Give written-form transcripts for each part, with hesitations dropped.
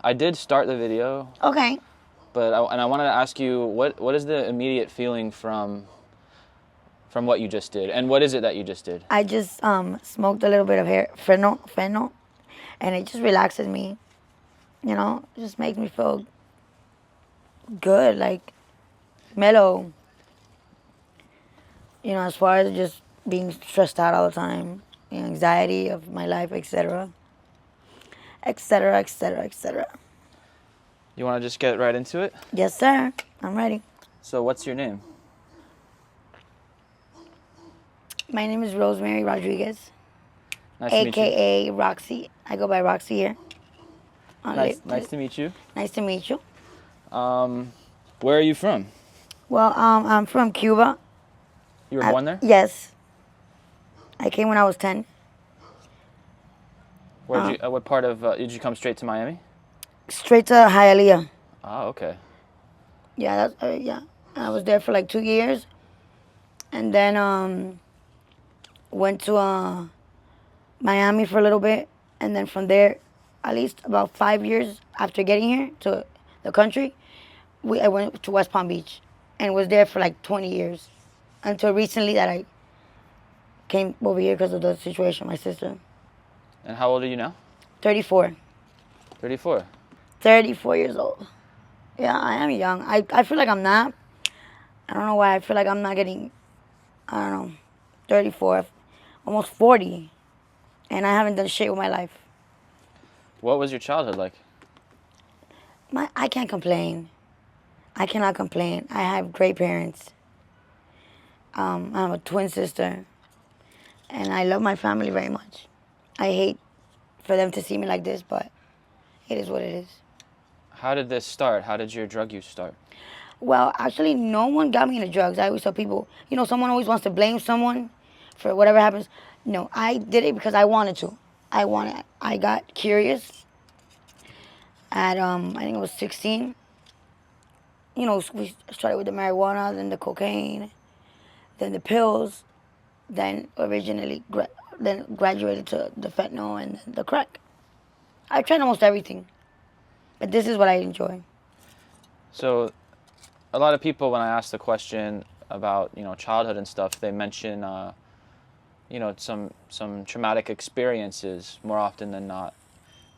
I did start the video, Okay. but I wanted to ask you what is the immediate feeling from what you just did, and what is it that you just did? I just smoked a little bit of fennel, and it just relaxes me. You know, it just makes me feel good, like mellow. You know, as far as just being stressed out all the time, you know, anxiety of my life, etc., etc., etc., etc. You want to just get right into it? Yes, sir. I'm ready. So what's your name? My name is Rosemary Rodriguez, Nice to meet you. AKA Roxy. I go by Roxy here. Nice to meet you. Nice to meet you. Where are you from? Well, I'm from Cuba. You were born there? Yes. I came when I was 10. Where what part of did you come straight to Miami? Straight to Hialeah. Oh, okay. Yeah, yeah. I was there for like 2 years, and then went to Miami for a little bit, and then from there, at least about 5 years after getting here to the country, I went to West Palm Beach, and was there for like 20 years, until recently that I came over here because of the situation with my sister. And how old are you now? 34. 34. 34 years old. Yeah, I am young. I feel like I'm not. I don't know why. I feel like I'm not getting, I don't know, 34, almost 40. And I haven't done shit with my life. What was your childhood like? I can't complain. I cannot complain. I have great parents. I have a twin sister. And I love my family very much. I hate for them to see me like this, but it is what it is. How did this start? How did your drug use start? Well, actually, no one got me into drugs. I always tell people, you know, someone always wants to blame someone for whatever happens. No, I did it because I wanted to. I got curious at, I think it was 16. You know, we started with the marijuana, then the cocaine, then the pills, then then graduated to the fentanyl and then the crack. I tried almost everything, but this is what I enjoy. So, a lot of people, when I ask the question about, you know, childhood and stuff, they mention, you know, some traumatic experiences more often than not.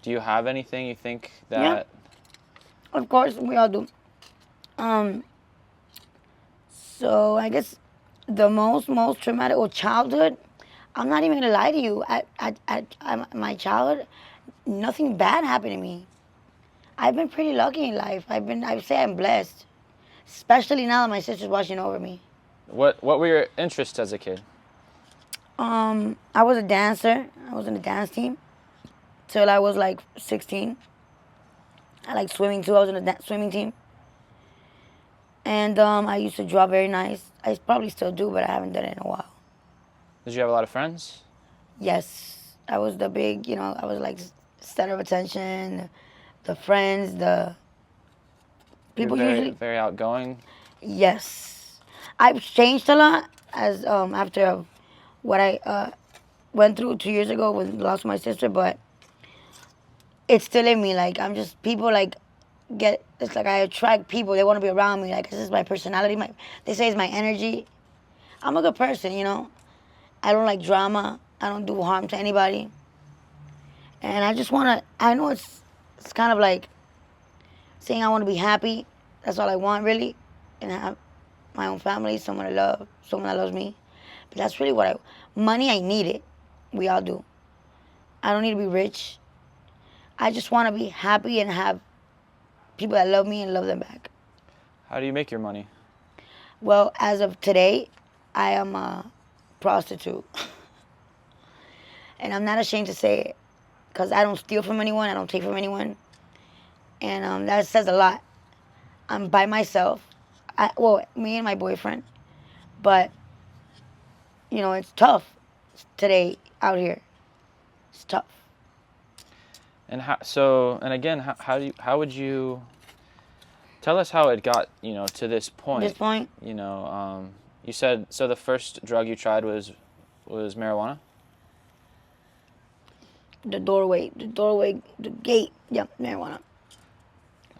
Do you have anything you think that? Yeah. Of course, we all do. So I guess the most traumatic or childhood, I'm not even gonna lie to you. At my childhood, nothing bad happened to me. I've been pretty lucky in life. I say I'm blessed, especially now that my sister's watching over me. What were your interests as a kid? I was a dancer. I was in the dance team till I was like 16. I like swimming too. I was in the swimming team. And I used to draw very nice. I probably still do, but I haven't done it in a while. Did you have a lot of friends? Yes, I was the big, you know, I was like center of attention, the friends, the people usually. Very outgoing. Yes, I've changed a lot as after what I went through 2 years ago with the loss of my sister, but it's still in me. Like I'm just people like it's like I attract people. They want to be around me. Like this is my personality. They say it's my energy. I'm a good person, you know. I don't like drama. I don't do harm to anybody. And I just want to, I know it's kind of like saying I want to be happy. That's all I want, really. And have my own family, someone I love, someone that loves me. But that's really money, I need it. We all do. I don't need to be rich. I just want to be happy and have people that love me and love them back. How do you make your money? Well, as of today, I am a prostitute. And I'm not ashamed to say it, because I don't steal from anyone, I don't take from anyone. And that says a lot. I'm by myself. Me and my boyfriend. But, you know, it's tough today out here. It's tough. And how would you tell us how it got, you know, to this point? This point? You know, you said, so the first drug you tried was marijuana? The doorway, the gate. Yep, marijuana.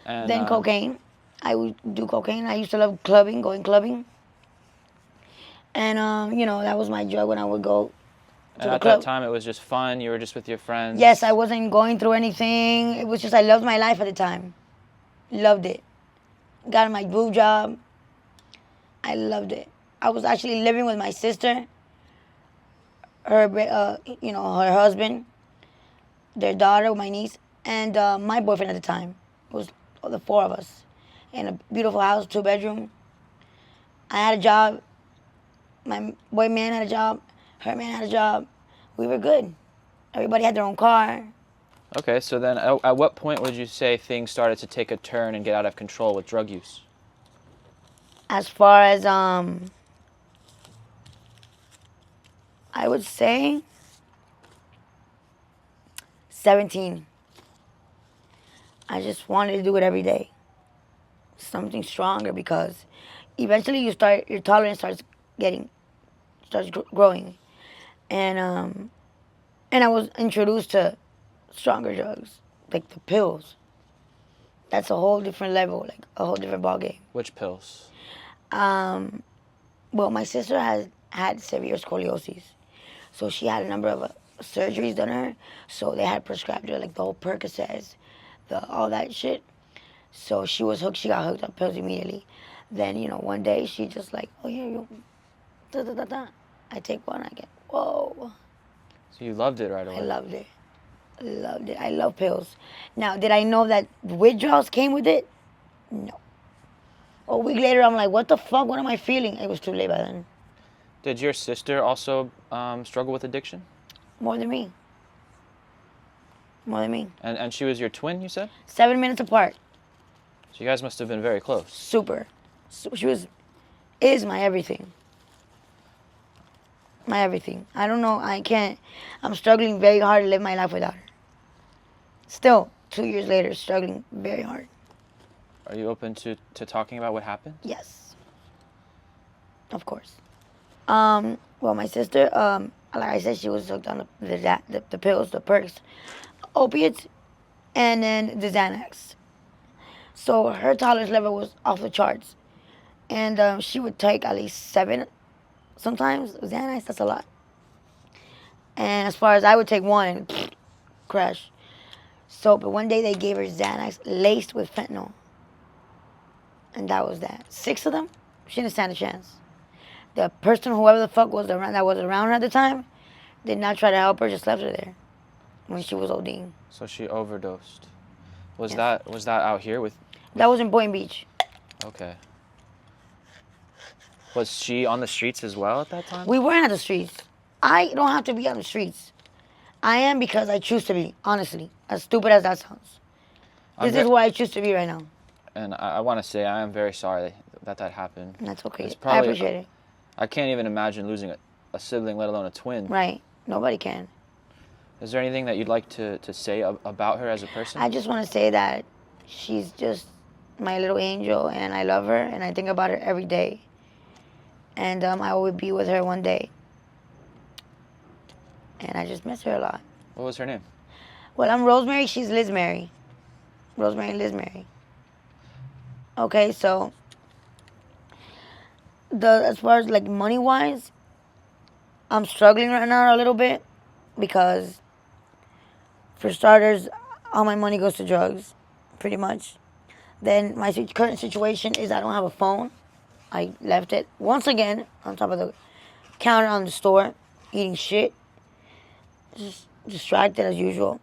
And Then cocaine. I would do cocaine. I used to love clubbing, going clubbing. And that was my drug when I would go to and the at that club. time, it was just fun. You were just with your friends. Yes, I wasn't going through anything. It was just I loved my life at the time. Loved it. Got my boob job. I loved it. I was actually living with my sister, her husband, their daughter, my niece, and my boyfriend at the time. It was the four of us in a beautiful house, 2-bedroom. I had a job. My boy man had a job. Her man had a job. We were good. Everybody had their own car. Okay, so then at what point would you say things started to take a turn and get out of control with drug use? As far as I would say 17. I just wanted to do it every day. Something stronger, because eventually your tolerance starts growing. And I was introduced to stronger drugs, like the pills. That's a whole different level, like a whole different ballgame. Which pills? Well, my sister has had severe scoliosis, so she had a number of surgeries done on her. So they had prescribed her like the whole Percocets, all that shit. So she was hooked. She got hooked on pills immediately. Then one day she just like, oh yeah, you, da da da da. I take one. I get whoa. So you loved it right away. I loved it. Loved it. I love pills. Now, did I know that withdrawals came with it? No. A week later, I'm like, what the fuck? What am I feeling? It was too late by then. Did your sister also struggle with addiction? More than me. More than me. And she was your twin, you said? 7 minutes apart. So you guys must have been very close. Super. So is my everything. My everything. I don't know. I'm struggling very hard to live my life without her. Still, 2 years later, struggling very hard. Are you open to talking about what happened? Yes. Of course. Well, my sister, like I said, she was hooked on the pills, the perks, opiates, and then the Xanax. So her tolerance level was off the charts. And she would take at least 7 sometimes. Xanax, that's a lot. And as far as I would take one and crash. So, but one day they gave her Xanax laced with fentanyl. And that was that. 6 of them, she didn't stand a chance. The person, whoever the fuck was around her at the time, did not try to help her, just left her there when she was ODing. So she overdosed. Was Yes. that out here with? That was in Boynton Beach. Okay. Was she on the streets as well at that time? We weren't at the streets. I don't have to be on the streets. I am because I choose to be, honestly. As stupid as that sounds. This is where I choose to be right now. And I want to say I am very sorry that happened. That's okay. Probably, I appreciate it. I can't even imagine losing a sibling, let alone a twin. Right. Nobody can. Is there anything that you'd like to say about her as a person? I just want to say that she's just my little angel, and I love her, and I think about her every day. And I will be with her one day. And I just miss her a lot. What was her name? Well, I'm Rosemary. She's Liz Mary. Rosemary and Liz Mary. Okay, so as far as like money wise, I'm struggling right now a little bit because, for starters, all my money goes to drugs, pretty much. Then my current situation is I don't have a phone. I left it once again on top of the counter on the store, eating shit. Just distracted as usual.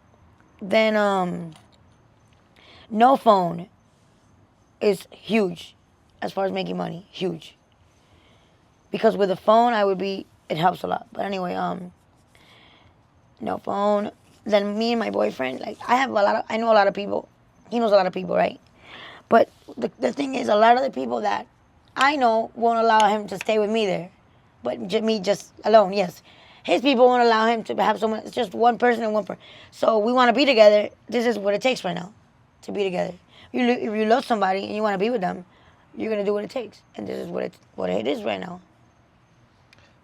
Then no phone is huge as far as making money. Huge. Because with a phone it helps a lot. But anyway, no phone. Then me and my boyfriend, like I know a lot of people. He knows a lot of people, right? But the thing is, a lot of the people that I know won't allow him to stay with me there. But me just alone, yes. His people won't allow him to have someone. It's just one person and one person. So we want to be together. This is what it takes right now, to be together. If you love somebody and you want to be with them, you're gonna do what it takes. And this is what it is right now.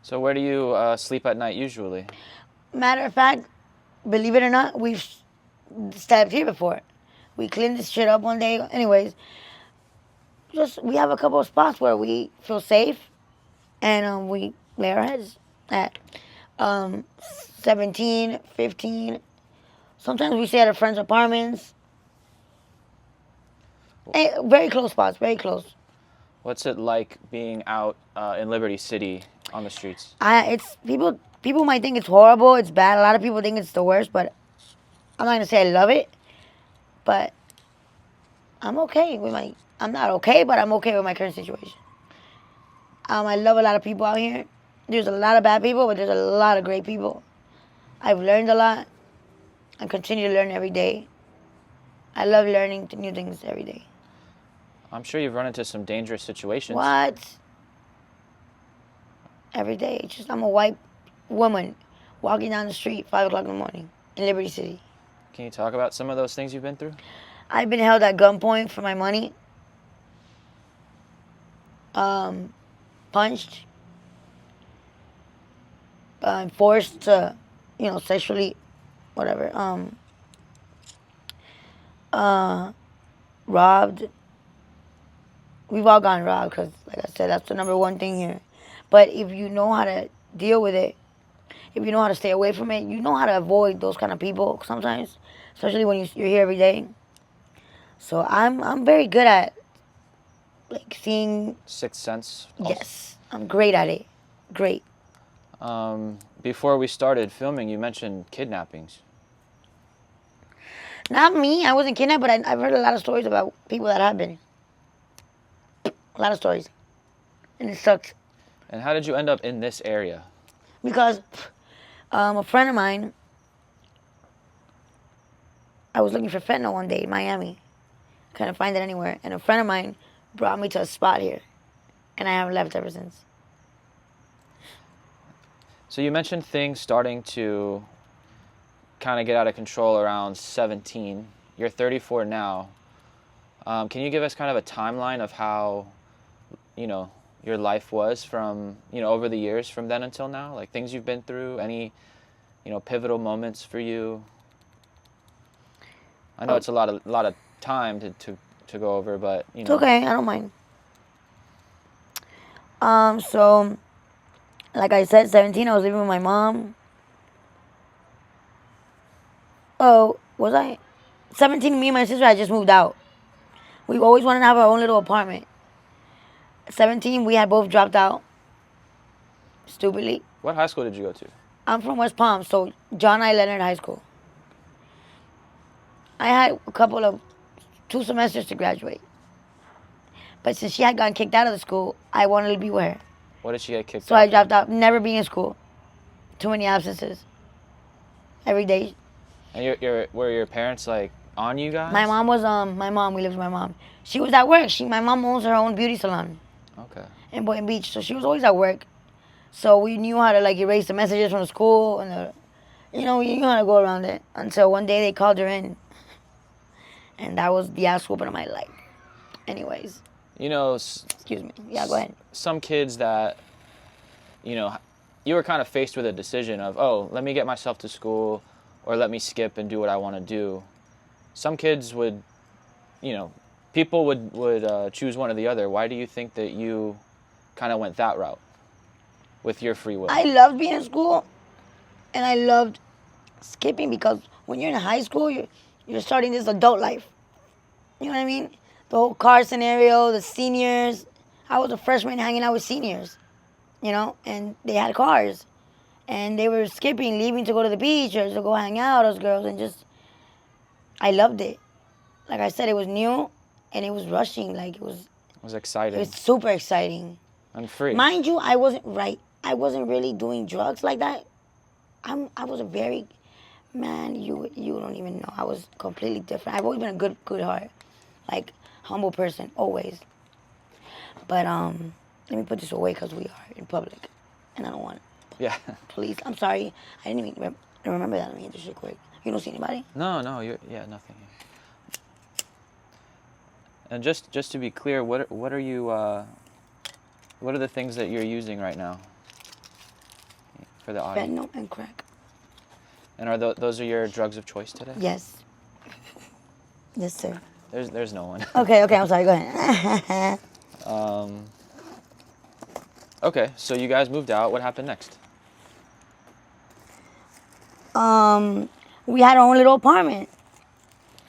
So where do you sleep at night usually? Matter of fact, believe it or not, we've stepped here before. We cleaned this shit up one day. Anyways, just we have a couple of spots where we feel safe, and we lay our heads at um, 17, 15. Sometimes we stay at our friends' apartments. Very close spots, very close. What's it like being out in Liberty City on the streets? It's people might think it's horrible, it's bad. A lot of people think it's the worst, but I'm not gonna say I love it. But I'm okay with my. I'm not okay, but I'm okay with my current situation. I love a lot of people out here. There's a lot of bad people, but there's a lot of great people. I've learned a lot. I continue to learn every day. I love learning new things every day. I'm sure you've run into some dangerous situations. What? Every day. It's just I'm a white woman walking down the street 5 o'clock in the morning in Liberty City. Can you talk about some of those things you've been through? I've been held at gunpoint for my money. Punched. Forced to, sexually, whatever. Robbed. We've all gotten robbed because, like I said, that's the number one thing here. But if you know how to deal with it, if you know how to stay away from it, you know how to avoid those kind of people sometimes, especially when you're here every day. So I'm very good at seeing. Sixth sense. Also. Yes, I'm great at it. Great. Before we started filming, you mentioned kidnappings. Not me. I wasn't kidnapped, but I've heard a lot of stories about people that have been. A lot of stories, and it sucks. And how did you end up in this area? Because a friend of mine, I was looking for fentanyl one day in Miami. Couldn't find it anywhere. And a friend of mine brought me to a spot here. And I haven't left ever since. So you mentioned things starting to kind of get out of control around 17. You're 34 now. Can you give us kind of a timeline of how, your life was from, over the years from then until now? Like things you've been through, any, pivotal moments for you? I know it's a lot of time to go over, but, It's okay, I don't mind. So, like I said, 17, I was living with my mom. Oh, was I? 17, me and my sister had just moved out. We always wanted to have our own little apartment. 17, we had both dropped out. Stupidly. What high school did you go to? I'm from West Palm, so John I. Leonard High School. I had 2 semesters to graduate. But since she had gotten kicked out of the school, I wanted to be with her. What did she get kicked out? So I dropped out, never being in school. Too many absences. Every day. And were your parents on you guys? My mom was we lived with my mom. She was at work. My mom owns her own beauty salon. Okay. In Boynton Beach, so she was always at work. So we knew how to erase the messages from the school and we knew how to go around it. Until one day they called her in. And that was the ass whooping of my life. Anyways. Excuse me. Yeah, go ahead. Some kids that, you were kind of faced with a decision of, oh, let me get myself to school or let me skip and do what I want to do. Some kids would, people would choose one or the other. Why do you think that you kind of went that route with your free will? I loved being in school and I loved skipping because when you're in high school, you're starting this adult life. You know what I mean? The whole car scenario, the seniors. I was a freshman hanging out with seniors, and they had cars. And they were skipping, leaving to go to the beach or to go hang out, those girls, and I loved it. Like I said, it was new and it was rushing. It was exciting. It was super exciting. And free. Mind you, I wasn't really doing drugs like that. I was a very, man, you don't even know. I was completely different. I've always been a good heart. Humble person, always. But let me put this away because we are in public, and I don't want it. Yeah. Please, I'm sorry. I didn't even remember that. Let me get this shit quick. You don't see anybody? No, nothing here. And just to be clear, what are you? What are the things that you're using right now for the audio? Fentanyl and crack. And are those your drugs of choice today? Yes. Yes, sir. There's no one. Okay, I'm sorry. Go ahead. Okay, so you guys moved out. What happened next? We had our own little apartment,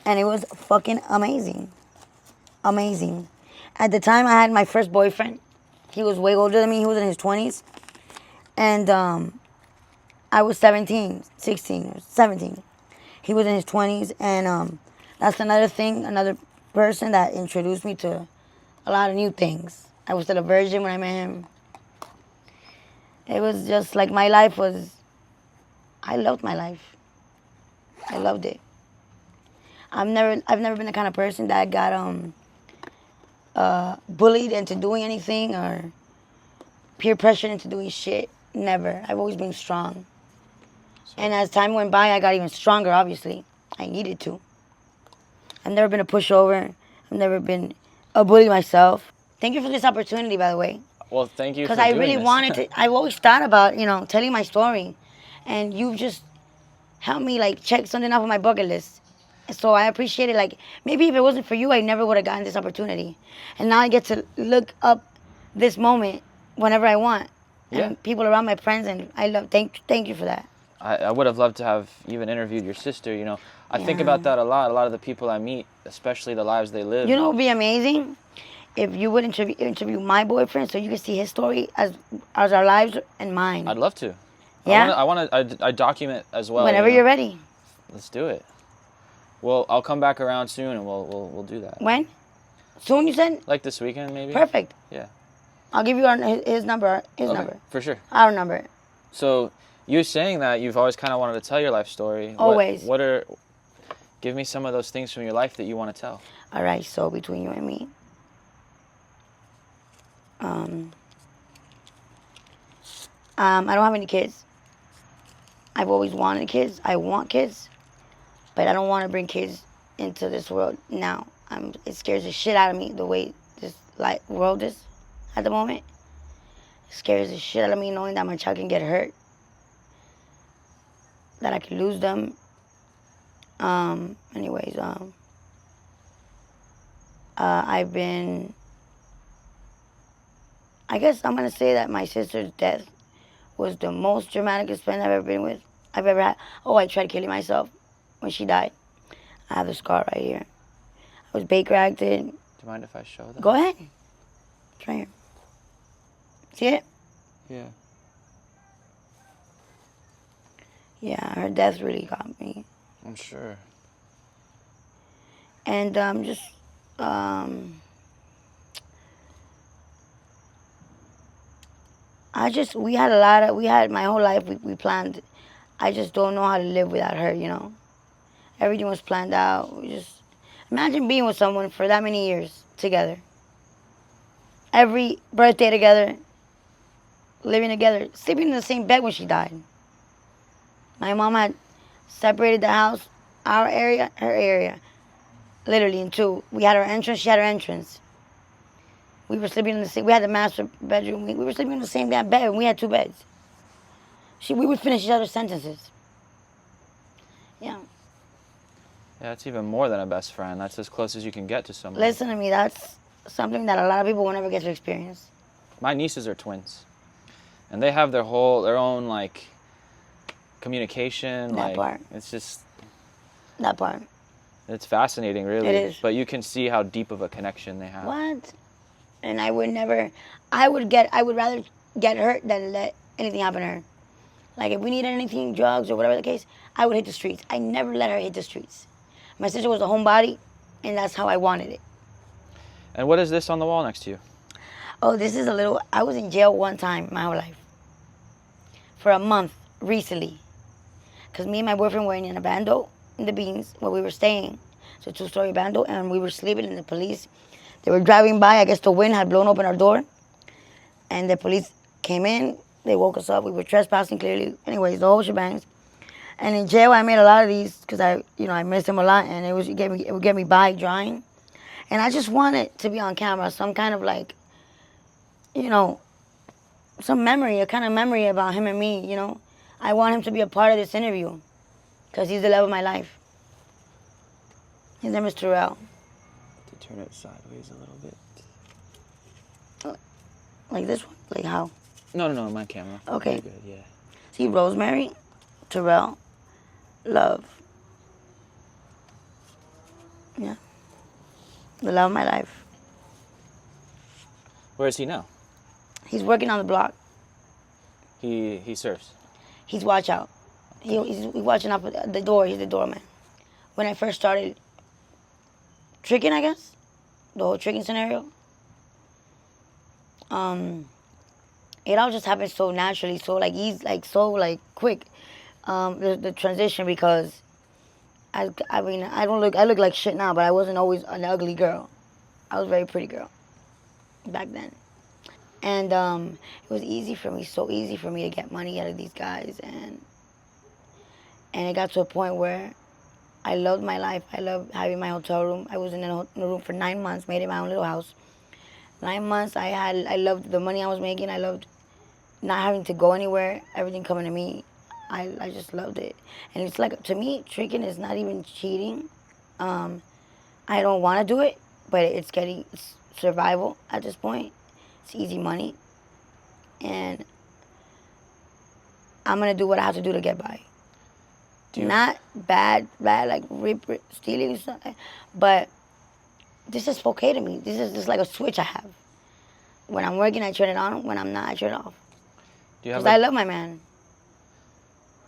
and it was fucking amazing. Amazing. At the time, I had my first boyfriend. He was way older than me. He was in his 20s. And I was 17, 16, or 17. He was in his 20s. And that's another thing, another person that introduced me to a lot of new things. I was still a virgin when I met him. It was just like my life was, I loved my life. I loved it. I've never been the kind of person that got bullied into doing anything or peer pressure into doing shit. Never. I've always been strong. And as time went by, I got even stronger, obviously. I needed to. I've never been a pushover. I've never been a bully myself. Thank you for this opportunity, by the way. Well, thank you for Because I doing really this. wanted to. I've always thought about, telling my story. And you've just helped me, like, check something off of my bucket list. So I appreciate it. Like, maybe if it wasn't for you, I never would have gotten this opportunity. And now I get to look up this moment whenever I want. Yeah. And people around my friends, and I love, thank you for that. I would have loved to have even interviewed your sister, I think about that a lot. A lot of the people I meet, especially the lives they live. You know what would be amazing? If you would interview my boyfriend so you can see his story as our lives and mine. I'd love to. Yeah? I document as well. Whenever you're ready. Let's do it. Well, I'll come back around soon and we'll do that. When? Soon, you said? Like this weekend, maybe? Perfect. Yeah. I'll give you his number. Okay, for sure. Our number. So, you saying that, you've always kind of wanted to tell your life story. Always. Give me some of those things from your life that you want to tell. All right, so between you and me, I don't have any kids. I've always wanted kids. I want kids, but I don't want to bring kids into this world now. It scares the shit out of me the way this world is at the moment. It scares the shit out of me knowing that my child can get hurt, that I could lose them. Anyways, I guess I'm gonna say that my sister's death was the most dramatic experience I've ever had. Oh, I tried killing myself when she died. I have the scar right here. I was Baker acted. Do you mind if I show that? Go ahead. It's right here. See it? Yeah. Yeah, her death really got me. I'm sure. And we had my whole life we planned. I just don't know how to live without her, Everything was planned out. Imagine being with someone for that many years together. Every birthday together, living together, sleeping in the same bed when she died. My mom had separated the house, our area, her area, literally in two. We had our entrance, she had her entrance. We were sleeping in the same, we had the master bedroom. We were sleeping in the same damn bed, and we had two beds. We would finish each other's sentences. Yeah. Yeah, that's even more than a best friend. That's as close as you can get to someone. Listen to me, that's something that a lot of people will never get to experience. My nieces are twins. And they have their own, communication. That part. It's just... That part. It's fascinating, really. It is. But you can see how deep of a connection they have. What? And I would rather get hurt than let anything happen to her. Like, if we needed anything, drugs or whatever the case, I would hit the streets. I never let her hit the streets. My sister was a homebody, and that's how I wanted it. And what is this on the wall next to you? Oh, I was in jail one time my whole life. For a month, recently. Because me and my boyfriend were in a bando in the Beans where we were staying. It's a 2-story bando, and we were sleeping, and the police, they were driving by. I guess the wind had blown open our door. And the police came in. They woke us up. We were trespassing, clearly. Anyways, the whole shebangs. And in jail, I made a lot of these because I missed him a lot, and it would get me by drying. And I just wanted to be on camera, some kind of some memory, a kind of memory about him and me, I want him to be a part of this interview because he's the love of my life. His name is Terrell. To turn it sideways a little bit. Like this one? Like how? No, my camera. Okay. Very good, yeah. See, Rosemary, Terrell, Love. Yeah. The love of my life. Where is he now? He's working on the block. He surfs. He's watch out. He's watching out at the door. He's the doorman. When I first started tricking, I guess, the whole tricking scenario, it all just happened so naturally, so like easy, like so like quick. The transition, because I mean I look like shit now, but I wasn't always an ugly girl. I was a very pretty girl back then. And it was easy for me, so easy for me to get money out of these guys, and it got to a point where I loved my life. I loved having my hotel room. I was in a room for 9 months, made it my own little house. 9 months, I loved the money I was making. I loved not having to go anywhere, everything coming to me. I just loved it. And it's like, to me, tricking is not even cheating. I don't want to do it, but it's survival at this point. It's easy money. And I'm going to do what I have to do to get by. Not bad, like stealing and stuff. But this is okay to me. This is just like a switch I have. When I'm working, I turn it on. When I'm not, I turn it off. Because I love my man.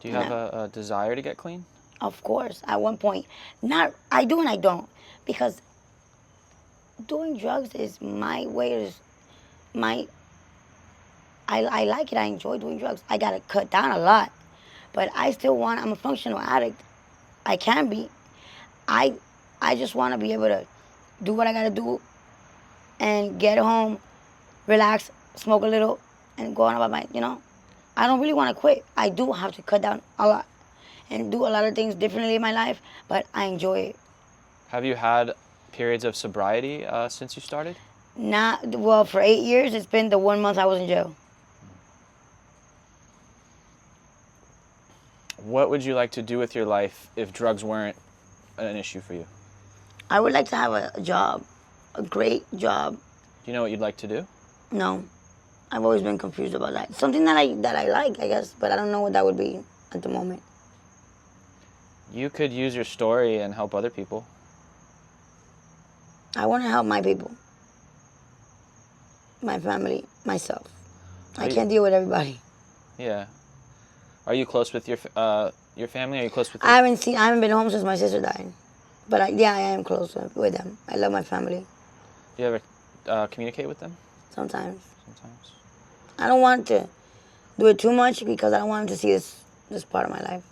Do you have a desire to get clean? Of course. At one point. I do and I don't. Because doing drugs is my way. I like it. I enjoy doing drugs. I got to cut down a lot. But I'm a functional addict. I can be. I just want to be able to do what I got to do and get home, relax, smoke a little, and go on about my, I don't really want to quit. I do have to cut down a lot and do a lot of things differently in my life, but I enjoy it. Have you had periods of sobriety since you started? Well, for 8 years, it's been the 1 month I was in jail. What would you like to do with your life if drugs weren't an issue for you? I would like to have a job, a great job. Do you know what you'd like to do? No. I've always been confused about that. Something that I like, I guess, but I don't know what that would be at the moment. You could use your story and help other people. I want to help my people, my family, myself. I can't deal with everybody. Yeah. Are you close with your family? Are you close with? I haven't been home since my sister died, but I am close with them. I love my family. Do you ever communicate with them? Sometimes. Sometimes. I don't want to do it too much because I don't want them to see this part of my life,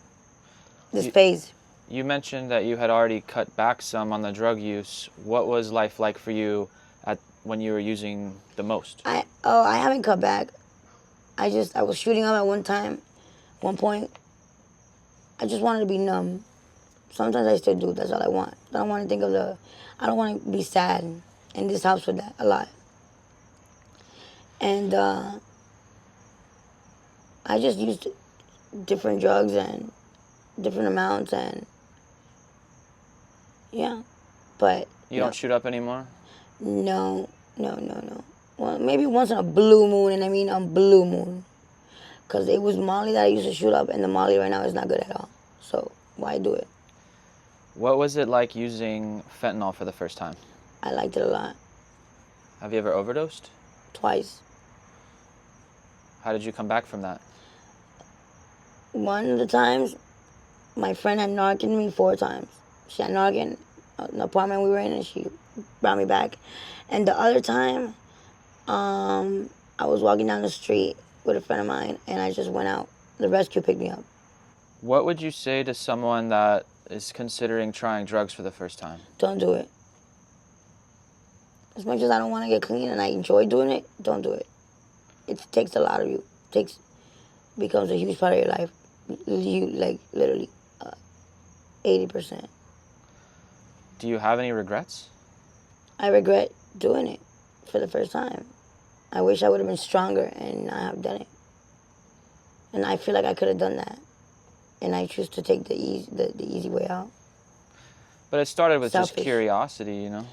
this phase. You mentioned that you had already cut back some on the drug use. What was life like for you when you were using the most? I haven't cut back. I was shooting up at one point. I just wanted to be numb. Sometimes I still do. That's all I want. I don't want to think of I don't want to be sad. And this helps with that a lot. And I just used different drugs and different amounts, and yeah. But you don't shoot up anymore? No. Well, maybe once in a blue moon, and I mean on blue moon. Because it was Molly that I used to shoot up, and the Molly right now is not good at all. So why do it? What was it like using fentanyl for the first time? I liked it a lot. Have you ever overdosed? Twice. How did you come back from that? One of the times, my friend had narked me 4 times. She had narked in the apartment we were in, and she brought me back. And the other time, I was walking down the street with a friend of mine, and I just went out. The rescue picked me up. What would you say to someone that is considering trying drugs for the first time? Don't do it. As much as I don't want to get clean and I enjoy doing it, don't do it. It takes a lot of you. Becomes a huge part of your life. Literally 80%. Do you have any regrets? I regret doing it for the first time. I wish I would have been stronger and not have done it. And I feel like I could have done that. And I choose to take the easy way out. But it started with just Selfish. curiosity, you know?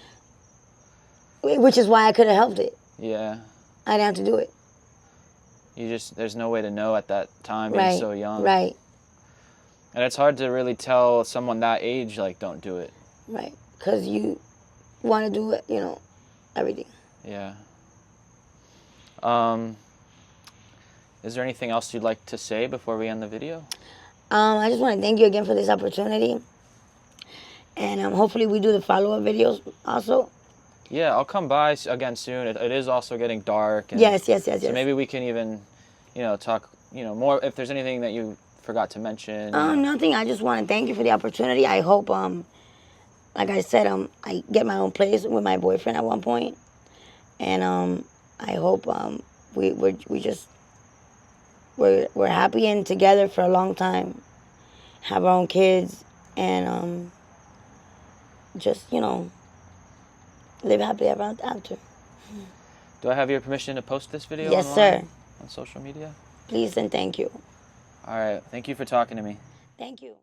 Which is why I could have helped it. Yeah. I didn't have to do it. There's no way to know at that time, being so young. Right. And it's hard to really tell someone that age, like, don't do it. Right. Because you want to do it, you know, everything. Yeah. Is there anything else you'd like to say before we end the video? I just want to thank you again for this opportunity. And hopefully we do the follow-up videos also. Yeah, I'll come by again soon. It is also getting dark. And Yes. So maybe we can even, you know, talk, you know, more if there's anything that you forgot to mention. Nothing. I just want to thank you for the opportunity. I hope, like I said, I get my own place with my boyfriend at one point. And I hope we're happy and together for a long time. Have our own kids and just, you know, live happily ever after. Do I have your permission to post this video Yes, online? sir. On social media? Please and thank you. All right. Thank you for talking to me. Thank you.